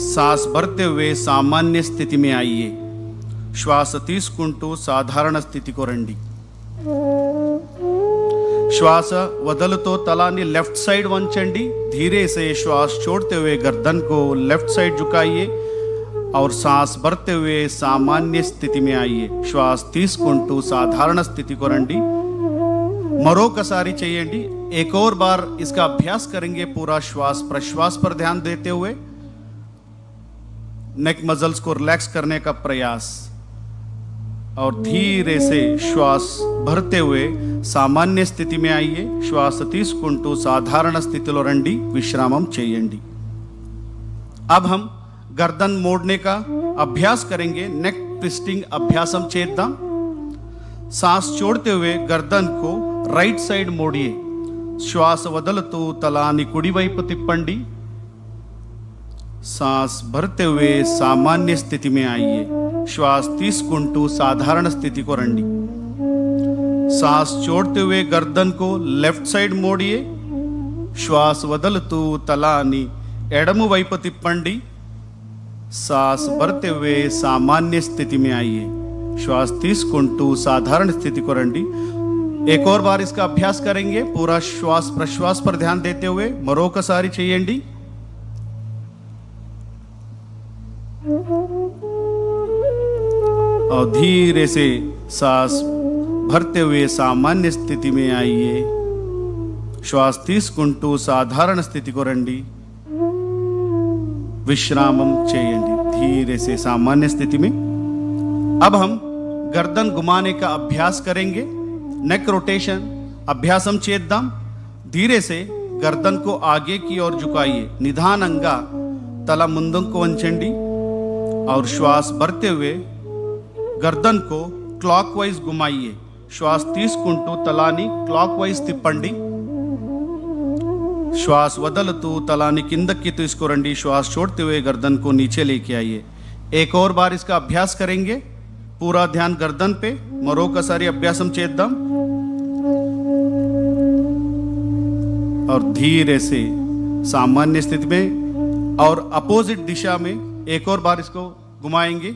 सांस भरते हुए सामान्य स्थिति में आइए. श्वास తీసుకుంటూ సాధారణ స్థితికి రండి. श्वास वदलतो तलानी लेफ्ट साइड वंचंडी. धीरे से श्वास छोड़ते हुए गर्दन को लेफ्ट साइड झुकाइए और सांस भरते हुए सामान्य स्थिति में आइए. श्वास తీసుకుంటూ साधारण स्थिति को రండి. మరొకసారి చేయండి. एक और बार इसका अभ्यास करेंगे. पूरा श्वास प्रश्वास पर ध्यान देते हुए नेक मसल्स को रिलैक्स करने का प्रयास और धीरे से श्वास भरते हुए सामान्य स्थिति में आइए. श्वास తీసుకుంటూ సాధారణ స్థితిలో రండి. విశ్రామం చేయండి. अब हम गर्दन मोड़ने का अभ्यास करेंगे. नेक ट्विस्टिंग अभ्यासम చేద్దాం. सांस छोड़ते हुए गर्दन को राइट साइड मोड़िए. श्वास వదులుతూ తలాని కుడివైపు తిప్పండి. सांस भरते हुए सामान्य स्थिति में आइए. श्वास తీసుకుంటూ साधारण स्थिति को రండి. सांस छोड़ते हुए गर्दन को लेफ्ट साइड मोड़िए. श्वास వదులుతూ తలాని ఎడమ వైపు తిప్పండి. सांस भरते हुए सामान्य स्थिति में आइए. श्वास తీసుకుంటూ साधारण स्थिति को రండి. एक और बार इसका अभ्यास करेंगे. पूरा श्वास प्रश्वास पर ध्यान देते हुए మరొకసారి చేయండి. और धीरे से सांस भरते हुए सामान्य स्थिति में आइए. श्वास తీసుకుంటూ साधारण स्थिति को రండి. विश्रामम చేయండి. धीरे से सामान्य स्थिति में. अब हम गर्दन घुमाने का अभ्यास करेंगे. नेक रोटेशन अभ्यासम చేద్దాం. धीरे से गर्दन को आगे की ओर झुकाइए. निधाనంగా तला ముందుకు వంచండి और श्वास भरते हुए गर्दन को क्लॉकवाइज घुमाइए. श्वास తీసుకుంటూ తలాని క్లాక్వైజ్ తిప్పండి. श्वास వదులుతూ తలాని కిందకి తీసుకురండి. श्वास छोड़ते हुए गर्दन को नीचे लेके आइए. एक और बार इसका अभ्यास करेंगे. पूरा ध्यान गर्दन पे. మరొకసారి అభ్యాసం చేద్దాం. और धीरे से सामान्य स्थिति में और अपोजिट दिशा में एक और बार इसको घुमाएंगे.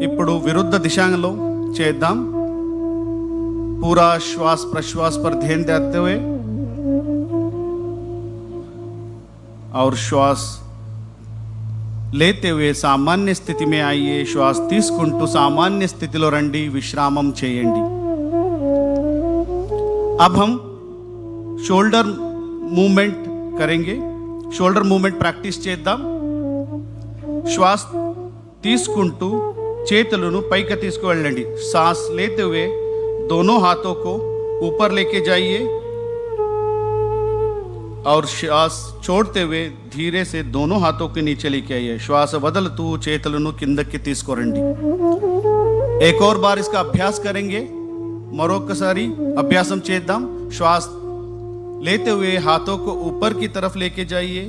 ఇప్పుడు విరుద్ధ దిశలో చేద్దాం. पूरा श्वास प्रश्वास पर ध्यान देते हुए और श्वास लेते हुए सामान्य स्थिति में आइए. श्वास తీసుకుంటూ सामान्य स्थितिలో రండి. విశ్రామం చేయండి. अब हम शोल्डर मूवमेंट करेंगे. शोल्डर मूवमेंट प्रैक्टिस చేద్దాం. श्वास తీసుకుంటూ చేతులను పైకి తీసుకువెళ్ళండి. सांस लेते हुए दोनों हाथों को ऊपर लेके जाइए और श्वास छोड़ते हुए धीरे से दोनों हाथों के नीचे लेके आइए. श्वास వదులుతూ చేతులను కిందకి తీసుకురండి. एक और बार इसका अभ्यास करेंगे. మరొకసారి అభ్యాసం చేద్దాం. श्वास लेते हुए हाथों को ऊपर की तरफ लेके जाइए.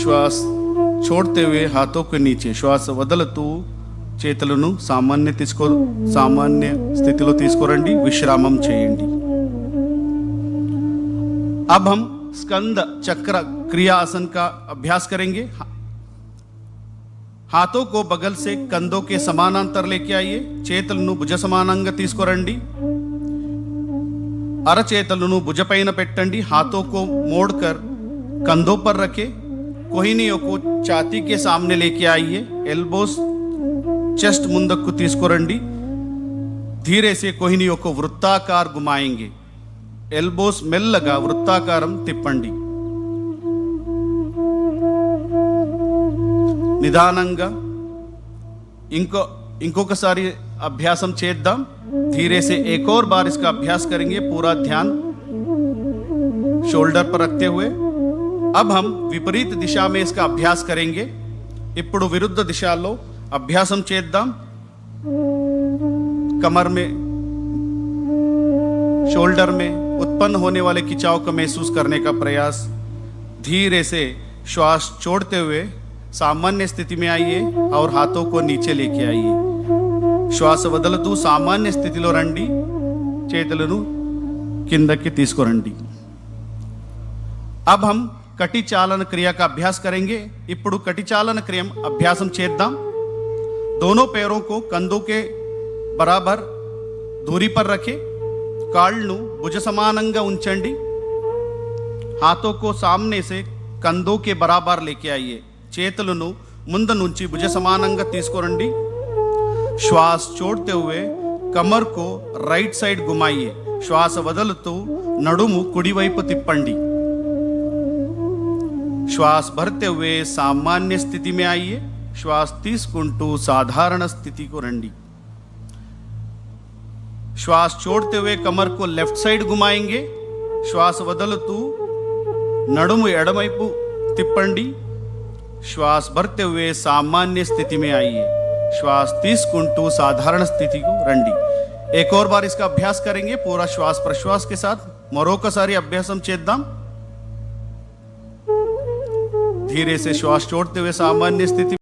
श्वास छोड़ते हुए हाथों के नीचे. श्वास వదులుతూ చేతులను సామాన్య స్థితిలో తీసుకురండి. విశ్రామం చేయండి. अब हम स्कंद चक्र क्रिया आसन का अभ्यास करेंगे. हाथों को बगल से कंधों के समानांतर लेके आइए. చేతులను భుజ సమానంగా తీసుకురండి. అరచేతులను భుజపైన పెట్టండి. हाथों को मोड़कर कंधों पर रखें. कोहिनियों को छाती के सामने लेके आइए. एल्बोस चेस्ट ముందుకు తీసుకురండి. धीरे से कोहिनियों को वृत्ताकार घुमाएंगे. एल्बोस మెల్లగా వృత్తాకారం తిప్పండి. నిదానంగా ఇంకొకసారి అభ్యాసం చేద్దాం. धीरे से एक और बार इसका अभ्यास करेंगे. पूरा ध्यान शोल्डर पर रखते हुए. अब हम विपरीत दिशा में इसका अभ्यास करेंगे. ఇప్పుడు విరుద్ధ దిశలో అభ్యాసం చేద్దాం. कमर में शोल्डर में उत्पन्न होने वाले खिंचाव को महसूस करने का प्रयास. धीरे से श्वास छोड़ते हुए सामान्य स्थिति में आइए और हाथों को नीचे लेके आइए. श्वास వదులుతూ సామాన్య స్థితిలో రండి. చేతులను కిందకి తీసుకురండి. अब हम కటి చాలన క్రియ का अभ्यास करेंगे ఇప్పుడు కటి చాలన క్రియ అభ్యాసం చేద్దాం दोनों पैरों को कंधों के बराबर दूरी पर रखें కాళ్ళను భుజ సమానంగా ఉంచండి हाथों को सामने से कंधों के बराबर लेके आइए చేతులను ముందు నుంచి భుజ సమానంగా తీసుకురండి श्वास छोड़ते हुए कमर को राइट साइड घुमाइए श्वास వదులుతూ నడుము కుడివైపు తిప్పండి श्वास भरते हुए सामान्य स्थिति में आइए श्वास తీసుకుంటూ साधारण स्थिति को రండి श्वास छोड़ते हुए कमर को लेफ्ट साइड घुमाएंगे श्वास వదులుతూ నడుము ఎడమవైపు తిప్పండి श्वास भरते हुए सामान्य स्थिति में आइए श्वास తీసుకుంటూ साधारण स्थिति को రండి एक और बार इसका अभ्यास करेंगे पूरा श्वास प्रश्वास के साथ మరొకసారి అభ్యాసం చేద్దాం धीरे से श्वास छोड़ते हुए सामान्य स्थिति